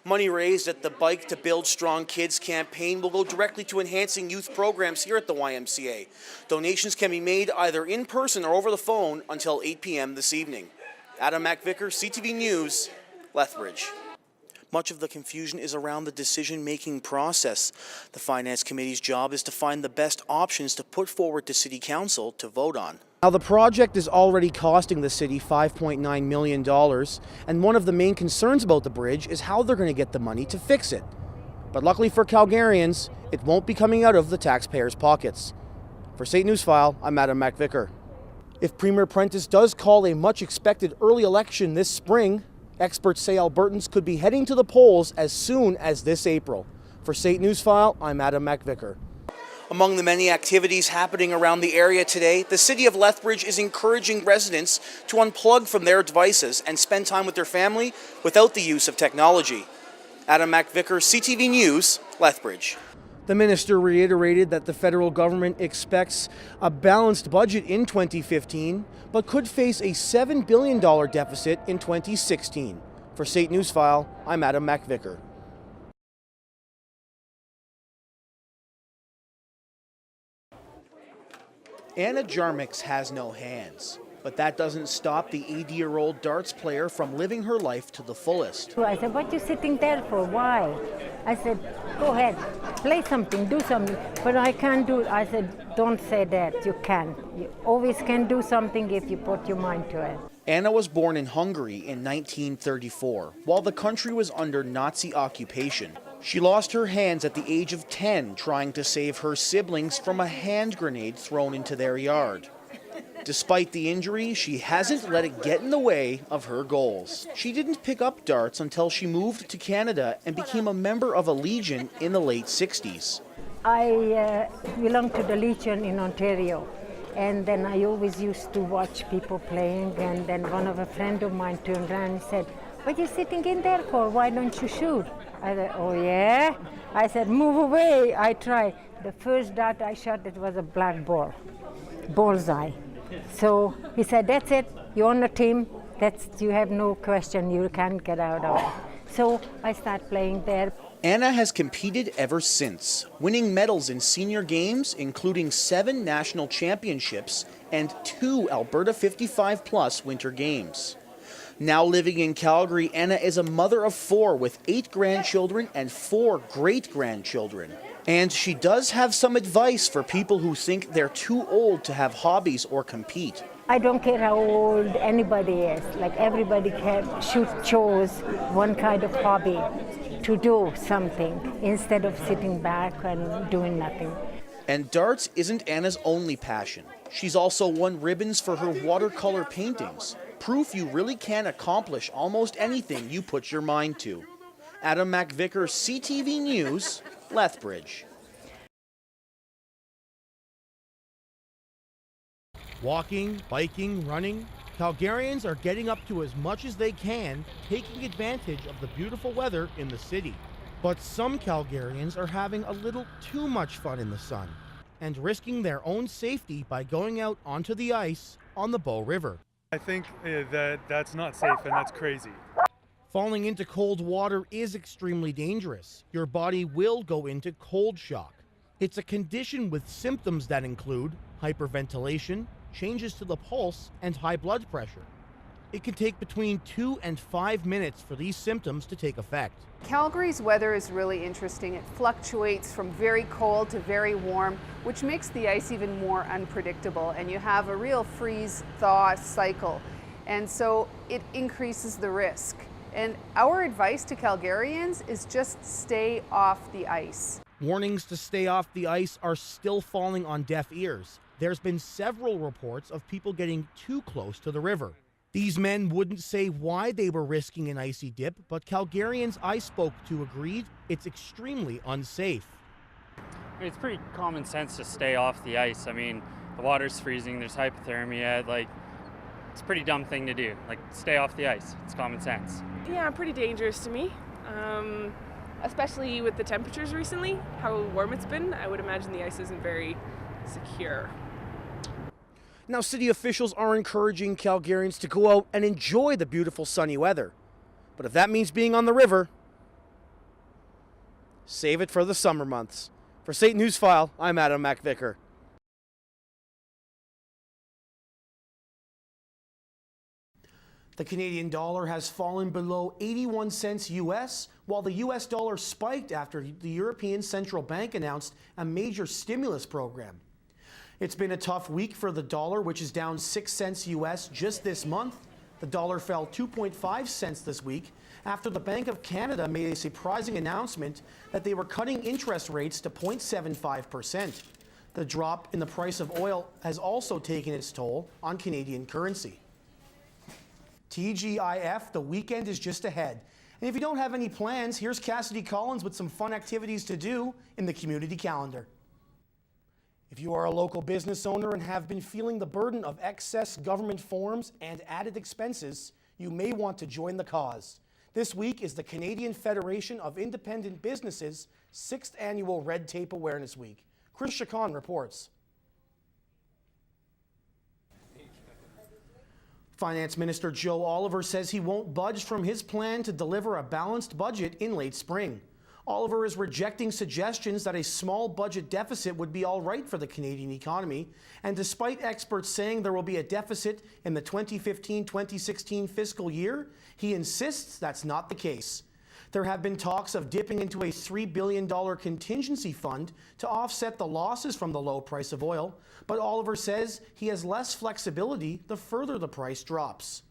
Money raised at the Bike to Build Strong Kids campaign will go directly to enhancing youth programs here at the YMCA. Donations can be made either in person or over the phone until 8 p.m. this evening. Adam MacVicar, CTV News, Lethbridge. Much of the confusion is around the decision-making process. The Finance Committee's job is to find the best options to put forward to City Council to vote on. Now, the project is already costing the city $5.9 million, and one of the main concerns about the bridge is how they're going to get the money to fix it. But luckily for Calgarians, it won't be coming out of the taxpayers' pockets. For SAIT Newsfile, I'm Adam MacVicar. If Premier Prentice does call a much-expected early election this spring, experts say Albertans could be heading to the polls as soon as this April. For SAIT Newsfile, I'm Adam MacVicar. Among the many activities happening around the area today, the City of Lethbridge is encouraging residents to unplug from their devices and spend time with their family without the use of technology. Adam MacVicar, CTV News, Lethbridge. The minister reiterated that the federal government expects a balanced budget in 2015, but could face a $7 billion deficit in 2016. For SAIT Newsfile, I'm Adam MacVicar. Anna Jarmix has no hands, but that doesn't stop the 80-year-old darts player from living her life to the fullest. I said, what are you sitting there for? Why? I said, go ahead, play something, do something. But I can't do it. I said, don't say that. You can. You always can do something if you put your mind to it. Anna was born in Hungary in 1934, while the country was under Nazi occupation. She lost her hands at the age of 10 trying to save her siblings from a hand grenade thrown into their yard. Despite the injury, she hasn't let it get in the way of her goals. She didn't pick up darts until she moved to Canada and became a member of a Legion in the late 60s. I belong to the Legion in Ontario, and then I always used to watch people playing, and then one of a friend of mine turned around and said, what are you sitting in there for? Why don't you shoot? I said, oh yeah? I said, move away. I tried. The first dart I shot, it was a black ball, bullseye. So he said, that's it, you're on the team, you have no question, you can't get out of it. So I started playing there. Anna has competed ever since, winning medals in senior games, including 7 national championships and 2 Alberta 55+ winter games. Now living in Calgary, Anna is a mother of 4 with 8 grandchildren and 4 great-grandchildren. And she does have some advice for people who think they're too old to have hobbies or compete. I don't care how old anybody is. Like everybody should choose one kind of hobby to do something instead of sitting back and doing nothing. And darts isn't Anna's only passion. She's also won ribbons for her watercolor paintings. Proof you really can accomplish almost anything you put your mind to. Adam MacVicar, CTV News, Lethbridge. Walking, biking, running, Calgarians are getting up to as much as they can, taking advantage of the beautiful weather in the city. But some Calgarians are having a little too much fun in the sun and risking their own safety by going out onto the ice on the Bow River. I think that's not safe and that's crazy. Falling into cold water is extremely dangerous. Your body will go into cold shock. It's a condition with symptoms that include hyperventilation, changes to the pulse, and high blood pressure. It can take between 2 and 5 minutes for these symptoms to take effect. Calgary's weather is really interesting. It fluctuates from very cold to very warm, which makes the ice even more unpredictable, and you have a real freeze-thaw cycle. And so it increases the risk. And our advice to Calgarians is just stay off the ice. Warnings to stay off the ice are still falling on deaf ears. There's been several reports of people getting too close to the river. These men wouldn't say why they were risking an icy dip, but Calgarians I spoke to agreed it's extremely unsafe. It's pretty common sense to stay off the ice. I mean, the water's freezing, there's hypothermia, it's a pretty dumb thing to do. Stay off the ice. It's common sense. Yeah, pretty dangerous to me, especially with the temperatures recently, how warm it's been. I would imagine the ice isn't very secure. Now, city officials are encouraging Calgarians to go out and enjoy the beautiful sunny weather. But if that means being on the river, Save it for the summer months. For SAIT Newsfile, I'm Adam MacVicar. The Canadian dollar has fallen below 81 cents US, while the US dollar spiked after the European Central Bank announced a major stimulus program. It's been a tough week for the dollar, which is down 6 cents US just this month. The dollar fell 2.5 cents this week after the Bank of Canada made a surprising announcement that they were cutting interest rates to 0.75%. The drop in the price of oil has also taken its toll on Canadian currency. TGIF, the weekend is just ahead. And if you don't have any plans, here's Cassidy Collins with some fun activities to do in the community calendar. If you are a local business owner and have been feeling the burden of excess government forms and added expenses, you may want to join the cause. This week is the Canadian Federation of Independent Businesses' 6th annual Red Tape Awareness Week. Chris Chacon reports. Finance Minister Joe Oliver says he won't budge from his plan to deliver a balanced budget in late spring. Oliver is rejecting suggestions that a small budget deficit would be all right for the Canadian economy, and despite experts saying there will be a deficit in the 2015-2016 fiscal year, he insists that's not the case. There have been talks of dipping into a $3 billion contingency fund to offset the losses from the low price of oil, but Oliver says he has less flexibility the further the price drops.